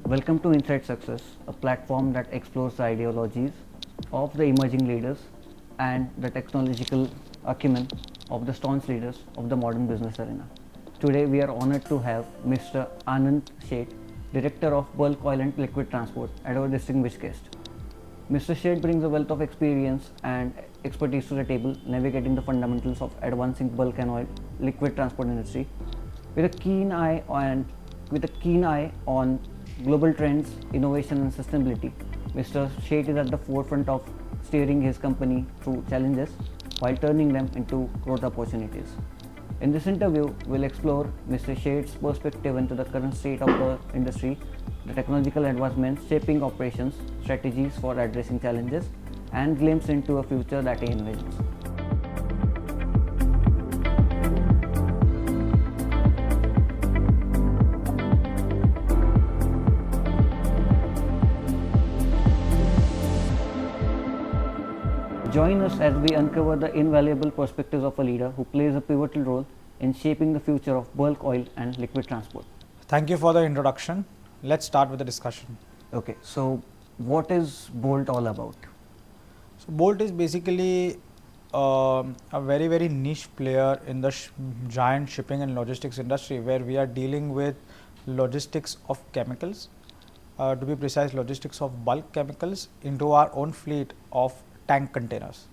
Welcome to Inside Success, a platform that explores the ideologies of the emerging leaders and the technological acumen of the staunch leaders of the modern business arena. Today, we are honored to have Mr. Anand Sheth, Director of Bulk Oil and Liquid Transport, as our distinguished guest. Mr. Sheth brings a wealth of experience and expertise to the table, navigating the fundamentals of advancing bulk and oil liquid transport industry with a keen eye on global trends, innovation, and sustainability. Mr. Sheth is at the forefront of steering his company through challenges while turning them into growth opportunities. In this interview, we'll explore Mr. Sheth's perspective into the current state of the industry, the technological advancements shaping operations, strategies for addressing challenges, and glimpse into a future that he envisions. Join us as we uncover the invaluable perspectives of a leader who plays a pivotal role in shaping the future of bulk oil and liquid transport. Thank you for the introduction. Let's start with the discussion. Okay, so what is Bolt all about? So Bolt is basically a very niche player in the giant shipping and logistics industry, where we are dealing with logistics of chemicals, to be precise logistics of bulk chemicals into our own fleet of tank containers.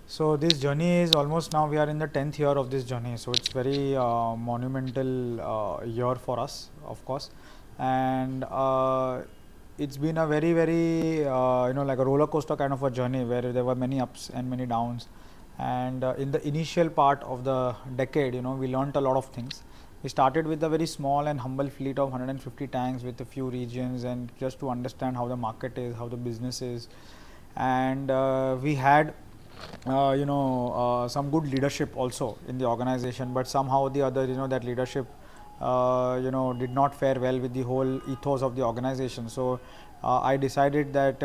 So this journey is almost, now we are in the 10th year of this journey, so it's very monumental year for us, of course, and it's been a very like a roller coaster kind of a journey, where there were many ups and many downs. And in the initial part of the decade, we learnt a lot of things. We started with a very small and humble fleet of 150 tanks with a few regions, and just to understand how the market is, how the business is. And we had some good leadership also in the organization, but somehow or the other, that leadership did not fare well with the whole ethos of the organization. So I decided that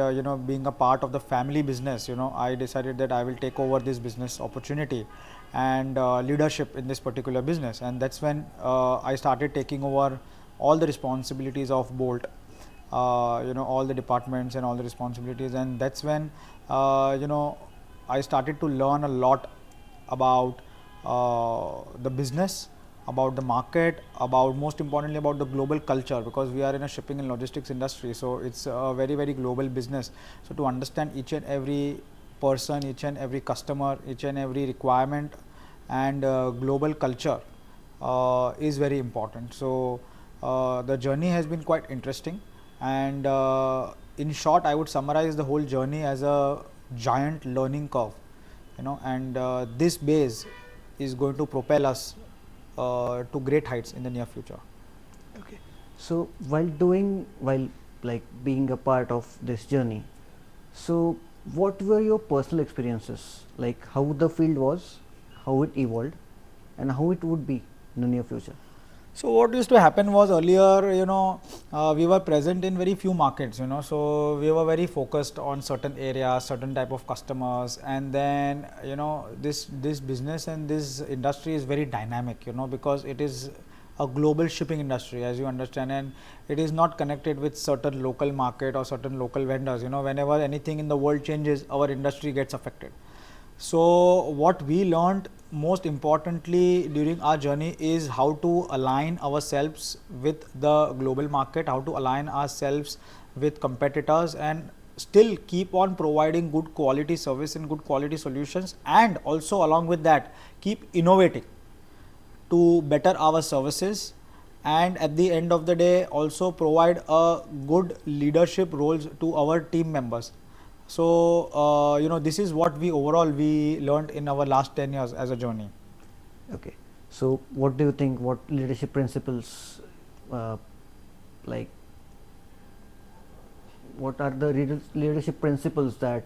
being a part of the family business, I decided that I will take over this business opportunity and leadership in this particular business. And that's when I started taking over all the responsibilities of Bolt, all the departments and all the responsibilities. And that's when I started to learn a lot about the business, about the market, about, most importantly, about the global culture, because we are in a shipping and logistics industry, so it's a very global business. So to understand each and every person, each and every customer, each and every requirement and global culture is very important. So the journey has been quite interesting, and in short, I would summarize the whole journey as a giant learning curve, and this base is going to propel us to great heights in the near future. Okay. So while being a part of this journey, so what were your personal experiences, like how the field was, how it evolved, and how it would be in the near future? So what used to happen was, earlier, we were present in very few markets, so we were very focused on certain areas, certain type of customers. And then, this business and this industry is very dynamic, because it is a global shipping industry, as you understand, and it is not connected with certain local market or certain local vendors. Whenever anything in the world changes, our industry gets affected. So what we learned most importantly during our journey is how to align ourselves with the global market, how to align ourselves with competitors, and still keep on providing good quality service and good quality solutions, and also along with that keep innovating to better our services, and at the end of the day also provide a good leadership roles to our team members. So this is what we learned in our last 10 years as a journey. Okay, so what do you think, what leadership principles, like what are the leadership principles that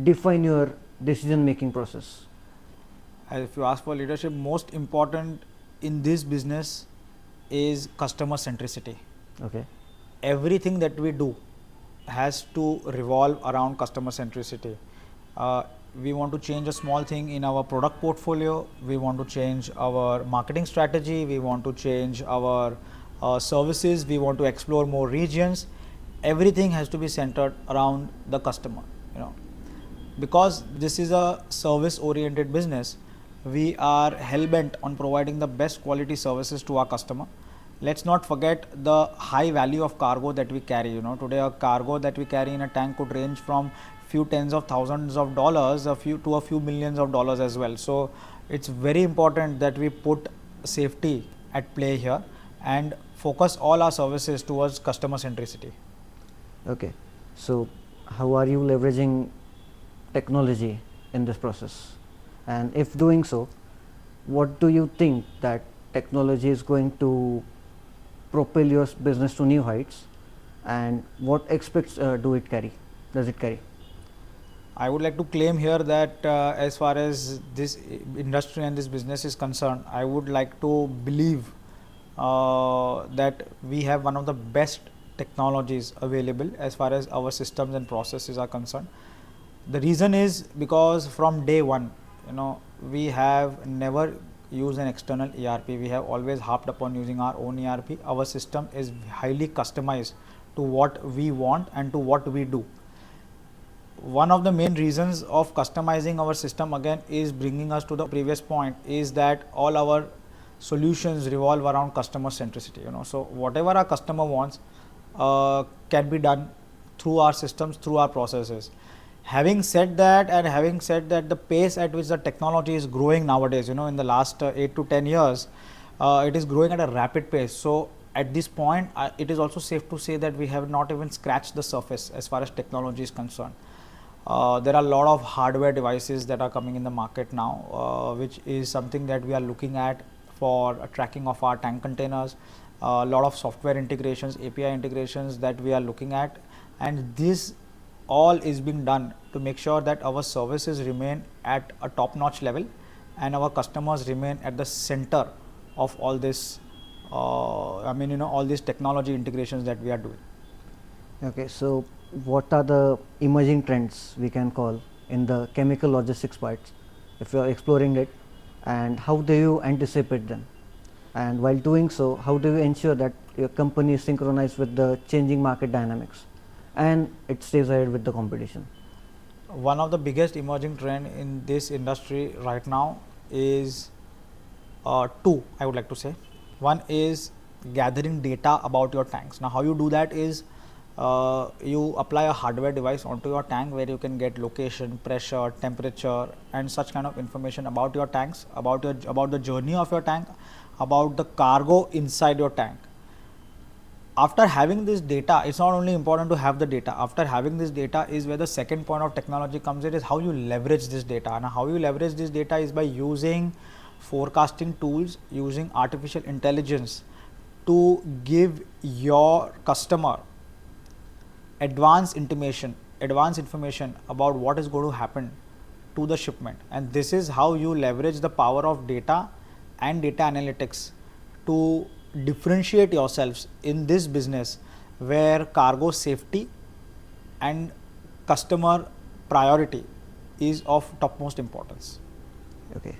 define your decision making process? If you ask for leadership, most important in this business is customer centricity. Okay. Everything that we do has to revolve around customer centricity. We want to change a small thing in our product portfolio, we want to change our marketing strategy, we want to change our services, we want to explore more regions. Everything has to be centered around the customer, you know. Because this is a service oriented business, we are hell-bent on providing the best quality services to our customer. Let's not forget the high value of cargo that we carry. You know, today a cargo that we carry in a tank could range from few tens of thousands of dollars a few millions of dollars as well. So it's very important that we put safety at play here and focus all our services towards customer centricity. Okay, so how are you leveraging technology in this process, and if doing so, what do you think that technology is going to propel your business to new heights, and what aspects does it carry? I would like to claim here that as far as this industry and this business is concerned, I would like to believe that we have one of the best technologies available as far as our systems and processes are concerned. The reason is because from day one, you know, we have never used an external ERP. We have always harped upon using our own ERP. Our system is highly customized to what we want and to what we do. One of the main reasons of customizing our system again is bringing us to the previous point, is that all our solutions revolve around customer centricity. You know, so whatever our customer wants can be done through our systems, through our processes. Having said that, and having said that the pace at which the technology is growing nowadays, you know, in the last 8 to 10 years, it is growing at a rapid pace. So at this point, it is also safe to say that we have not even scratched the surface as far as technology is concerned. There are a lot of hardware devices that are coming in the market now, which is something that we are looking at for tracking of our tank containers. A lot of software integrations, API integrations that we are looking at, and this all is being done to make sure that our services remain at a top-notch level and our customers remain at the center of all this. All these technology integrations that we are doing. Okay, so what are the emerging trends we can call in the chemical logistics parts, if you are exploring it, and how do you anticipate them? And while doing so, how do you ensure that your company is synchronized with the changing market dynamics and it stays ahead with the competition? One of the biggest emerging trend in this industry right now is two, I would like to say. One is gathering data about your tanks. Now, how you do that is you apply a hardware device onto your tank where you can get location, pressure, temperature, and such kind of information about your tanks, about the journey of your tank, about the cargo inside your tank. After having this data, it's not only important to have the data. After having this data is where the second point of technology comes in, is how you leverage this data. And how you leverage this data is by using forecasting tools, using artificial intelligence to give your customer advanced information about what is going to happen to the shipment. And this is how you leverage the power of data and data analytics to differentiate yourselves in this business where cargo safety and customer priority is of topmost importance. Okay.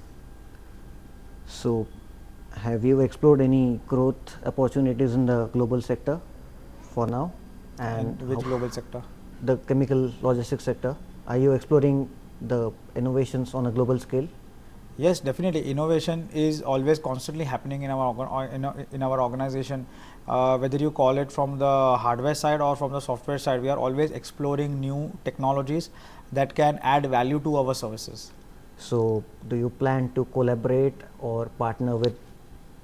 So, have you explored any growth opportunities in the global sector for now? And which global sector? The chemical logistics sector. Are you exploring the innovations on a global scale? Yes, definitely. Innovation is always constantly happening in our organization. Whether you call it from the hardware side or from the software side, we are always exploring new technologies that can add value to our services. So, do you plan to collaborate or partner with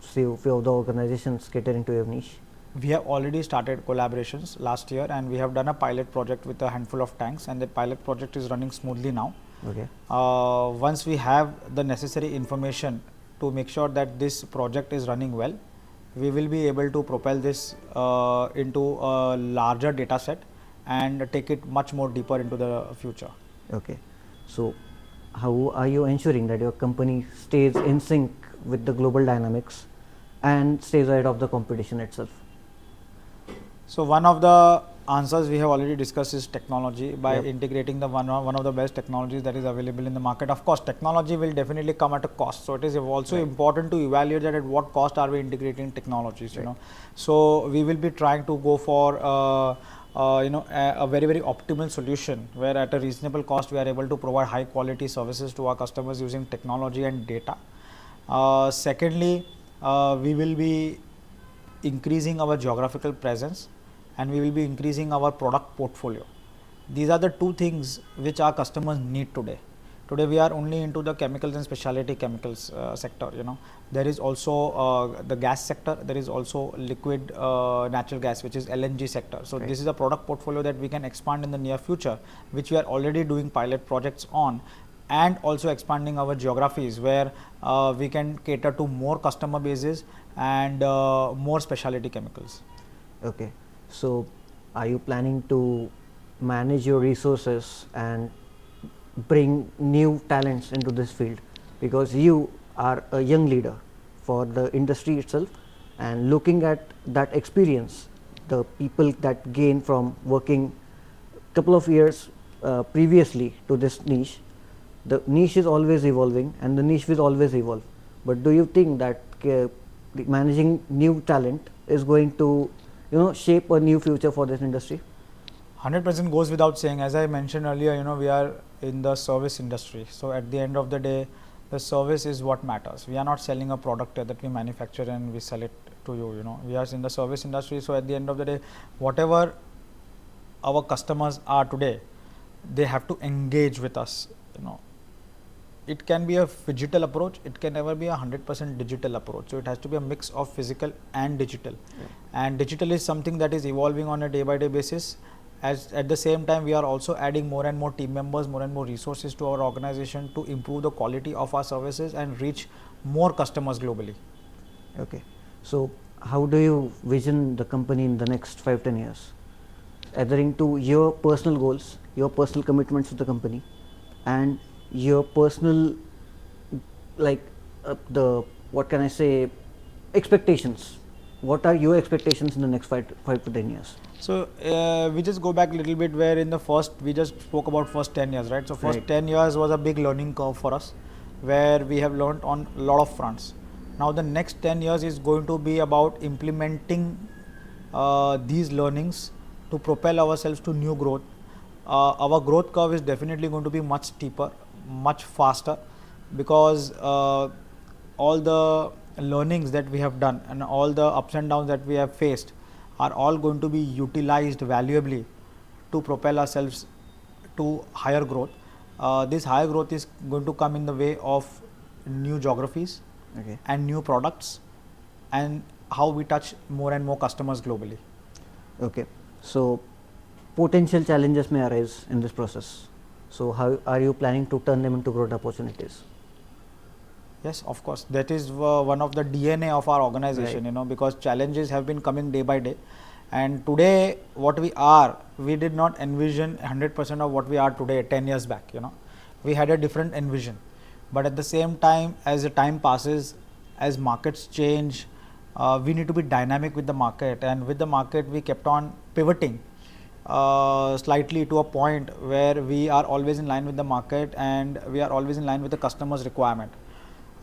few of the organizations catering to your niche? We have already started collaborations last year, and we have done a pilot project with a handful of tanks, and the pilot project is running smoothly now. Okay. Once we have the necessary information to make sure that this project is running well, we will be able to propel this into a larger data set and take it much more deeper into the future. Okay. So, how are you ensuring that your company stays in sync with the global dynamics and stays ahead of the competition itself? So, one of the answers we have already discussed is technology. By Yep. integrating the one of the best technologies that is available in the market. Of course, technology will definitely come at a cost. So it is also Right. important to evaluate that at what cost are we integrating technologies. You Right. know, so we will be trying to go for a very optimal solution where at a reasonable cost we are able to provide high quality services to our customers using technology and data. Secondly, we will be increasing our geographical presence, and we will be increasing our product portfolio. These are the two things which our customers need today. Today we are only into the chemicals and specialty chemicals sector. You know, there is also the gas sector. There is also liquid natural gas, which is LNG sector. So Right. this is a product portfolio that we can expand in the near future, which we are already doing pilot projects on, and also expanding our geographies where we can cater to more customer bases and more specialty chemicals. Okay. So, are you planning to manage your resources and bring new talents into this field? Because you are a young leader for the industry itself, and looking at that experience, the people that gain from working couple of years previously to this niche, the niche is always evolving and the niche will always evolve. But do you think that managing new talent is going to, shape a new future for this industry? 100% goes without saying. As I mentioned earlier, you know, we are in the service industry. So at the end of the day, the service is what matters. We are not selling a product that we manufacture and we sell it to you. You know, we are in the service industry. So at the end of the day, whatever our customers are today, they have to engage with us. You know, it can be a phygital approach. It can never be 100% digital approach. So it has to be a mix of physical and digital. Yeah. And digital is something that is evolving on a day-by-day basis. As at the same time, we are also adding more and more team members, more and more resources to our organization to improve the quality of our services and reach more customers globally. Okay. So, how do you vision the company in the next 5-10 years? Adhering to your personal goals, your personal commitments to the company, and your personal, like the what can I say, expectations. What are your expectations in the next 5 to 10 years? So we just go back a little bit where in the first, we just spoke about first 10 years, right? So first Right. 10 years was a big learning curve for us where we have learned on a lot of fronts. Now the next 10 years is going to be about implementing these learnings to propel ourselves to new growth. Our growth curve is definitely going to be much steeper, much faster, because all the learnings that we have done and all the ups and downs that we have faced are all going to be utilized valuably to propel ourselves to higher growth. This higher growth is going to come in the way of new geographies Okay. and new products and how we touch more and more customers globally. Okay. So, potential challenges may arise in this process. So, how are you planning to turn them into growth opportunities? Yes, of course. That is one of the DNA of our organization, Right. you know, because challenges have been coming day by day. And today, what we are, we did not envision 100% of what we are today 10 years back, you know. We had a different envision. But at the same time, as the time passes, as markets change, we need to be dynamic with the market. And with the market, we kept on pivoting slightly to a point where we are always in line with the market and we are always in line with the customer's requirement.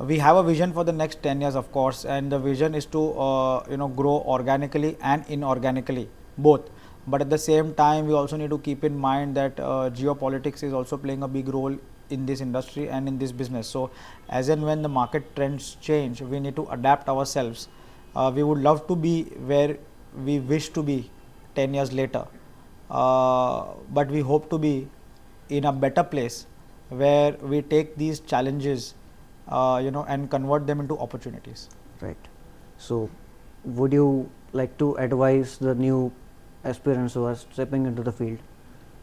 We have a vision for the next 10 years, of course, and the vision is to grow organically and inorganically, both. But at the same time, we also need to keep in mind that geopolitics is also playing a big role in this industry and in this business. So as and when the market trends change, we need to adapt ourselves. We would love to be where we wish to be 10 years later, but we hope to be in a better place where we take these challenges and convert them into opportunities. Right. So, would you like to advise the new aspirants who are stepping into the field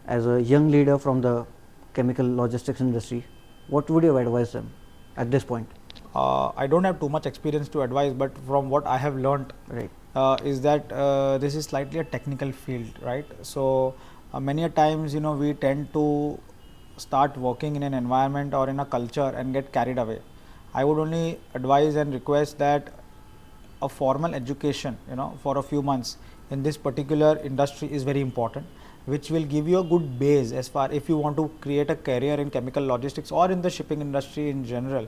as a young leader from the chemical logistics industry? What would you advise them at this point? I don't have too much experience to advise, but from what I have learned, Right. is that this is slightly a technical field, right? So many a times, you know, we tend to start working in an environment or in a culture and get carried away. I would only advise and request that a formal education, you know, for a few months in this particular industry is very important, which will give you a good base as far if you want to create a career in chemical logistics or in the shipping industry in general.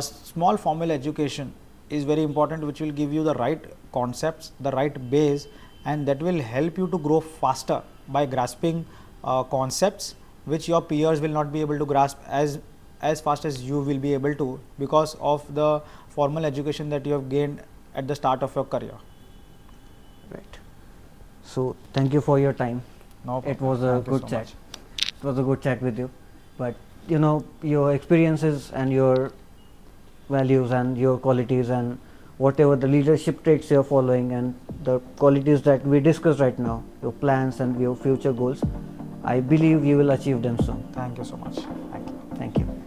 Small formal education is very important, which will give you the right concepts, the right base, and that will help you to grow faster by grasping concepts which your peers will not be able to grasp as fast as you will be able to, because of the formal education that you have gained at the start of your career. Right. So thank you for your time. No problem. It was a Thank you good so chat. much. It was a good chat with you. But you know, your experiences and your values and your qualities and whatever the leadership traits you're following and the qualities that we discussed right now, your plans and your future goals, I believe you will achieve them soon. Thank you so much. Thank you. Thank you.